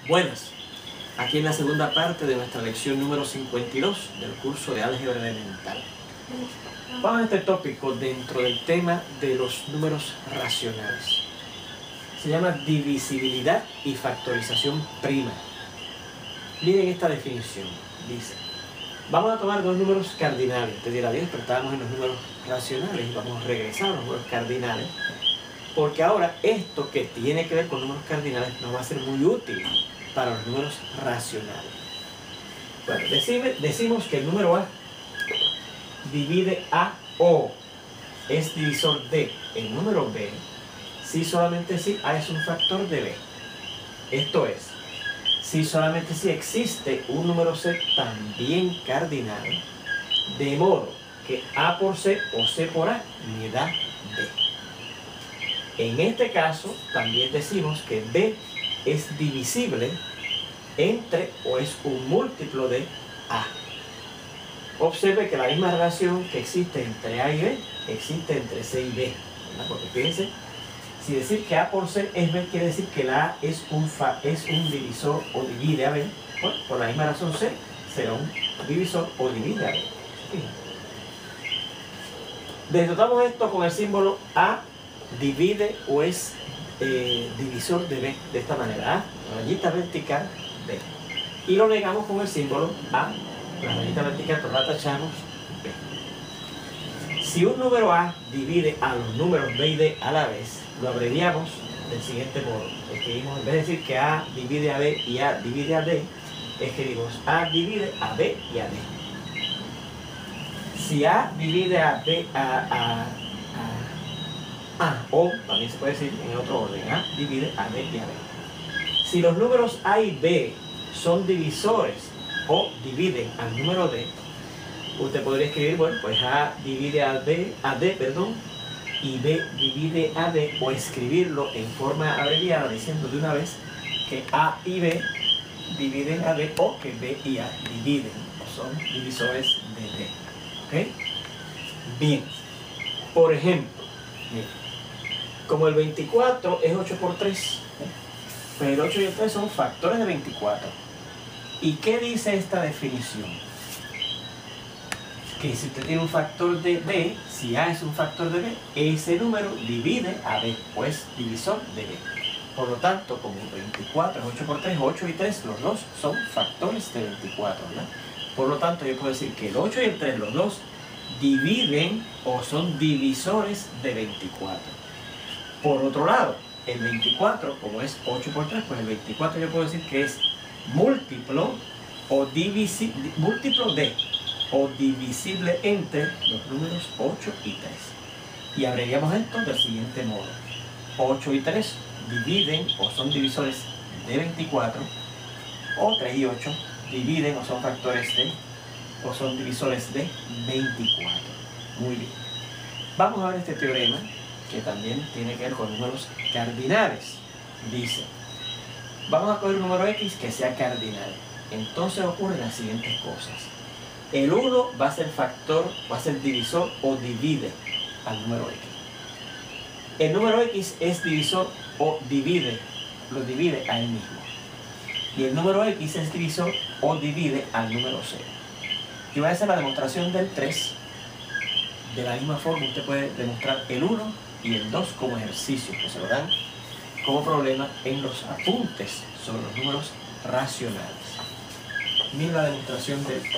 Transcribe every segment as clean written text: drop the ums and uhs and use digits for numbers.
Buenas, aquí en la segunda parte de nuestra lección número 52 del curso de álgebra elemental. Vamos a este tópico dentro del tema de los números racionales. Se llama divisibilidad y factorización prima. Miren esta definición, dice: vamos a tomar dos números cardinales. Te dirá bien, pero estábamos en los números racionales y vamos a regresar a los números cardinales, porque ahora esto que tiene que ver con números cardinales nos va a ser muy útil para los números racionales. Bueno, decimos que el número A divide A o es divisor de el número B si solamente si A es un factor de B. Esto es, si solamente si existe un número C también cardinal, de modo que A por C o C por A me da B. En este caso también decimos que B es divisible entre o es un múltiplo de A. Observe que la misma relación que existe entre A y B existe entre C y B, ¿verdad? Porque fíjense, si decir que A por C es B, quiere decir que la A es un divisor o divide a B. Bueno, por la misma razón C será un divisor o divide a B. Denotamos esto con el símbolo A divide o es divisor de B, de esta manera: A, rayita vertical, B. Y lo negamos con el símbolo A, la rayita vertical, pero la tachamos, B. Si un número A divide a los números B y D a la vez, lo abreviamos del siguiente modo. Escribimos, en vez de decir que A divide a B y A divide a D, escribimos A divide a B y a D. Si A divide a B o también se puede decir en otro orden, A divide a B y a B. Si los números A y B son divisores o dividen al número D, usted podría escribir, bueno, pues A divide a D, y B divide a D, o escribirlo en forma abreviada diciendo de una vez que A y B dividen a D, o que B y A dividen o son divisores de D. ¿Ok? Bien, por ejemplo, como el 24 es 8 por 3, pues el 8 y el 3 son factores de 24. ¿Y qué dice esta definición? Que si usted tiene un factor de B, si A es un factor de B, ese número divide a B, o es divisor de B. Por lo tanto, como 24 es 8 por 3, 8 y 3, los dos son factores de 24, ¿verdad? Por lo tanto, yo puedo decir que el 8 y el 3, los dos, dividen o son divisores de 24. Por otro lado, el 24, como es 8 por 3, pues el 24 yo puedo decir que es múltiplo de o divisible entre los números 8 y 3. Y abreviamos esto del siguiente modo: 8 y 3 dividen o son divisores de 24, o 3 y 8 dividen o son factores de o son divisores de 24. Muy bien. Vamos a ver este teorema que también tiene que ver con números cardinales. Dice, vamos a coger un número X que sea cardinal. Entonces ocurren las siguientes cosas. El 1 va a ser factor, va a ser divisor o divide al número X. El número X es divisor o divide, lo divide a él mismo. Y el número X es divisor o divide al número 0. Yo voy a hacer la demostración del 3. De la misma forma usted puede demostrar el 1 y el 2 como ejercicio, que se lo dan como problema en los apuntes sobre los números racionales. Mira la demostración del 3.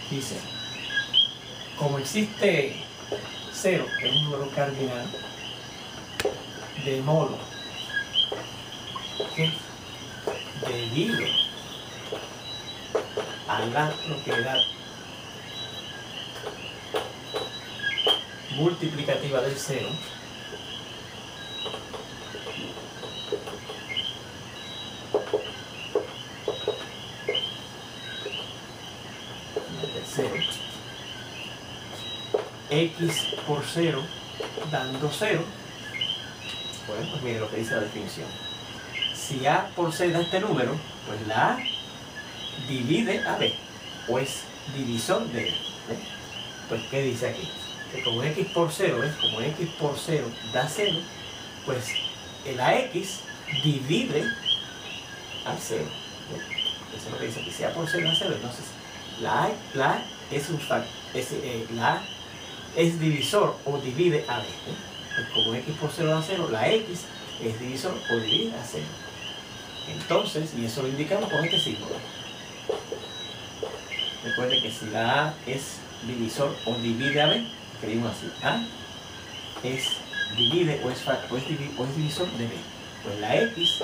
Dice, como existe 0, que es un número cardinal, de modo que debido a la propiedad multiplicativa del 0, X por 0 dando 0. Bueno, pues mire lo que dice la definición. Si A por C da este número, pues la A divide a b, o es divisor de b. Pues, ¿qué dice aquí? Que como x por 0, ¿ves? Como x por 0 da 0, pues la x divide al 0. Eso es lo que dice aquí. Si a por 0 da 0, entonces la A es un la A es divisor o divide a b. Pues como x por 0 da 0, la x es divisor o divide a 0. Entonces, y eso lo indicamos con este símbolo. Recuerde que si la A es divisor o divide a b, escribimos así: A es divide o es divisor de b. Pues la x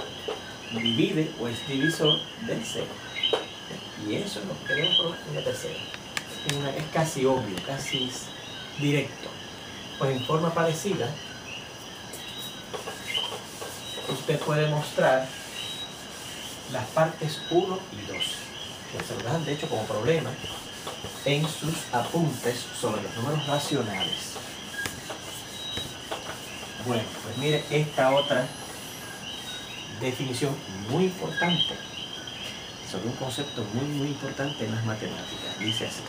divide o es divisor del 0. Y eso es lo que queremos probar en la tercera. Es casi obvio, casi directo. Pues en forma parecida, usted puede mostrar las partes 1 y 2, que se lo dan de hecho como problema en sus apuntes sobre los números racionales. Bueno, pues mire esta otra definición muy importante sobre un concepto muy importante en las matemáticas. Dice así: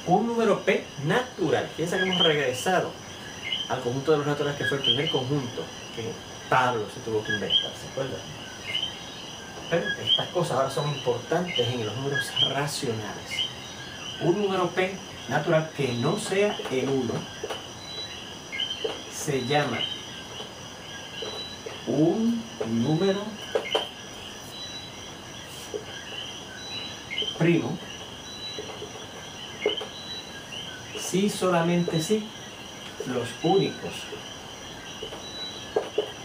un número P natural. Piensa que hemos regresado al conjunto de los naturales, que fue el primer conjunto que Pablo se tuvo que inventar, ¿se acuerdan? Pero estas cosas ahora son importantes en los números racionales. Un número P natural que no sea el 1 se llama un número primo si solamente si los únicos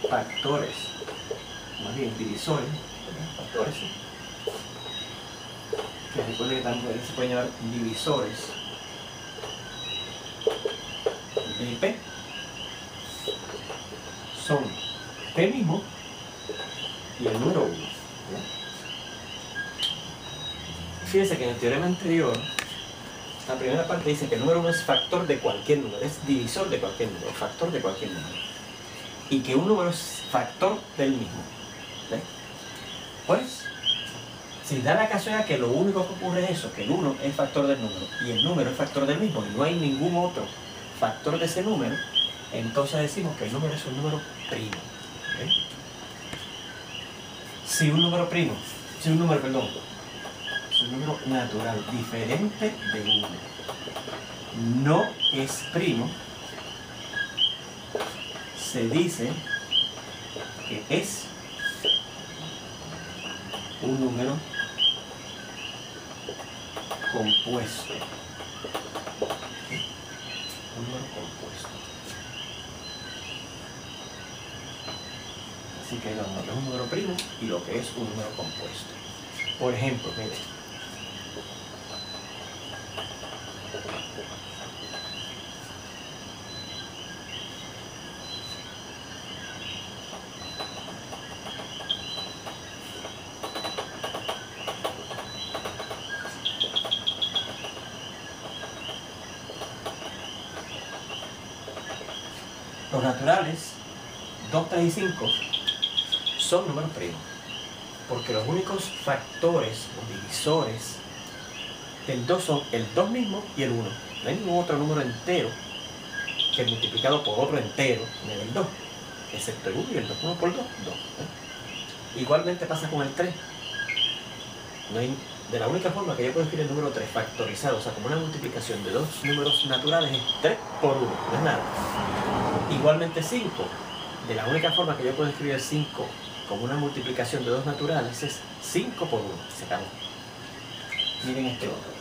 factores, más bien divisores, factores, ¿sí?, que recuerden que también se pueden llamar divisores de P, son P mismo y el número 1. Fíjense que en el teorema anterior, la primera parte dice que el número 1 es factor de cualquier número, es divisor de cualquier número, factor de cualquier número. Y que un número es factor del mismo. ¿Ves? Pues, si da la casualidad que lo único que ocurre es eso, que el 1 es factor del número y el número es factor del mismo y no hay ningún otro factor de ese número, entonces decimos que el número es un número primo. ¿Ves? Si un número natural diferente de 1 no es primo, se dice que es un número compuesto. Un número compuesto. Así que lo que es un número primo y lo que es un número compuesto. Por ejemplo, miren, los naturales 2, 3 y 5 son números primos, porque los únicos factores o divisores del 2 son el 2 mismo y el 1. No hay ningún otro número entero que multiplicado por otro entero me dé el 2, excepto el 1 y el 2. 1 por 2, 2. Igualmente pasa con el 3. No hay, de la única forma que yo puedo escribir el número 3 factorizado, o sea, como una multiplicación de dos números naturales, es 3 por 1, no es nada. Igualmente 5, de la única forma que yo puedo escribir el 5 como una multiplicación de dos naturales es 5 por 1, se acabó. Miren este otro.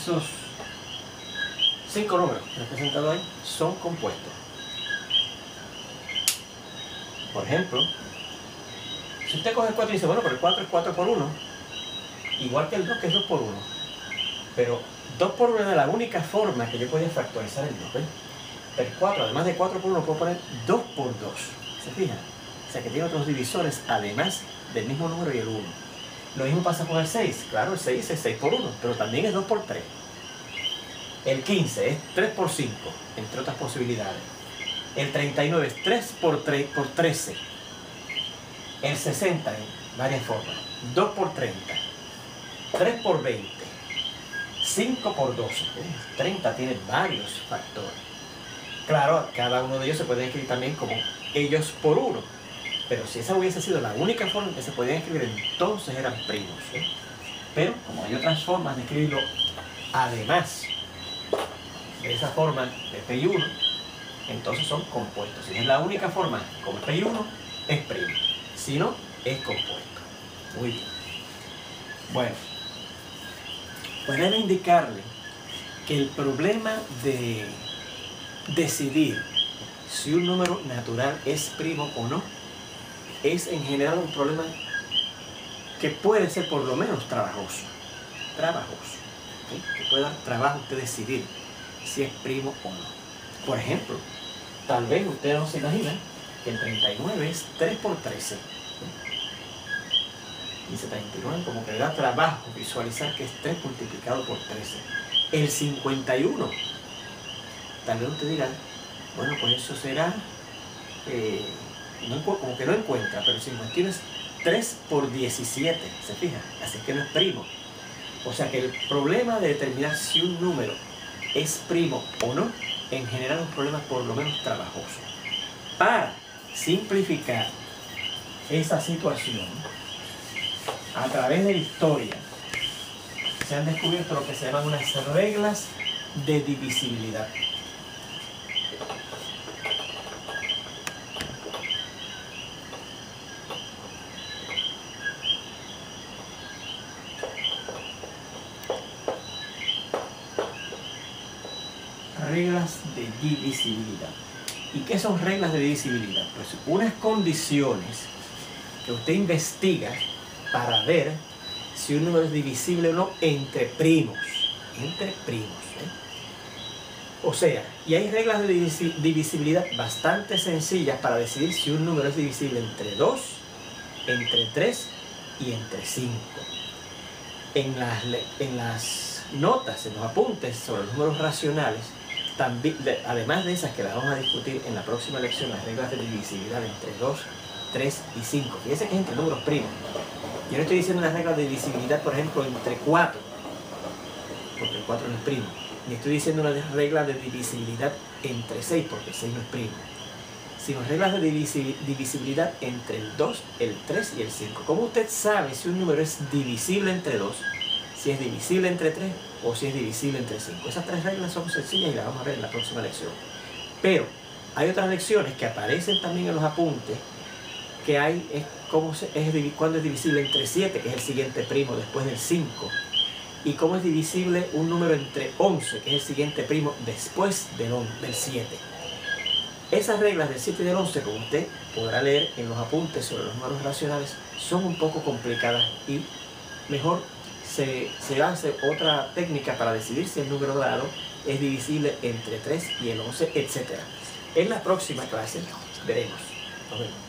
esos 5 números representados ahí son compuestos. Por ejemplo, si usted coge el 4 y dice, bueno, pero el 4 es 4 por 1, igual que el 2 que es 2 por 1. Pero 2 por 1 es la única forma que yo podía factorizar el 2, ¿ves? El 4, además de 4 por 1, puedo poner 2 por 2. ¿Se fijan? O sea que tiene otros divisores, además del mismo número y el 1. Lo mismo pasa con el 6. Claro, el 6 es 6 por 1, pero también es 2 por 3. El 15 es 3 por 5, entre otras posibilidades. El 39 es 3 por 13. El 60 en varias formas. 2 por 30. 3 por 20. 5 por 12. 30 tiene varios factores. Claro, cada uno de ellos se puede escribir también como ellos por 1. Pero si esa hubiese sido la única forma en que se podían escribir, entonces eran primos. Pero como hay otras formas de escribirlo, además de esa forma de PI1, entonces son compuestos. Si es la única forma como PI1, es primo. Si no, es compuesto. Muy bien. Bueno, pues debe indicarle que el problema de decidir si un número natural es primo o no es en general un problema que puede ser por lo menos trabajoso. ¿Sí? Que puede dar trabajo usted decidir si es primo o no. Por ejemplo, tal vez usted no se imagina que el 39 es 3 por 13. Dice 39, como que le da trabajo visualizar que es 3 multiplicado por 13. El 51, tal vez usted diga, bueno, pues eso será, como que no encuentra, pero si no tienes 3 por 17, ¿se fija? Así que no es primo. O sea que el problema de determinar si un número es primo o no, en general es un problema por lo menos trabajoso. Para simplificar esa situación, a través de la historia, se han descubierto lo que se llaman unas reglas de divisibilidad. Reglas de divisibilidad. ¿Y qué son reglas de divisibilidad? Pues unas condiciones que usted investiga para ver si un número es divisible o no entre primos. O sea, y hay reglas de divisibilidad bastante sencillas para decidir si un número es divisible entre 2, entre 3 y entre 5. En las notas, en los apuntes sobre los números racionales, también, además de esas que las vamos a discutir en la próxima lección, las reglas de divisibilidad entre 2, 3 y 5. Fíjense que es entre números primos. Yo no estoy diciendo una regla de divisibilidad, por ejemplo, entre 4, porque el 4 no es primo. Ni estoy diciendo una regla de divisibilidad entre 6, porque el 6 no es primo. Sino reglas de divisibilidad entre el 2, el 3 y el 5. ¿Cómo usted sabe si un número es divisible entre 2, si es divisible entre 3 o si es divisible entre 5? Esas 3 reglas son sencillas y las vamos a ver en la próxima lección. Pero hay otras lecciones que aparecen también en los apuntes, que hay cuándo es divisible entre 7, que es el siguiente primo después del 5, y cómo es divisible un número entre 11, que es el siguiente primo después del 7. Esas reglas del 7 y del 11, como usted podrá leer en los apuntes sobre los números racionales, son un poco complicadas y mejor se hace otra técnica para decidir si el número dado es divisible entre 3 y el 11, etc. En la próxima clase veremos. Nos vemos.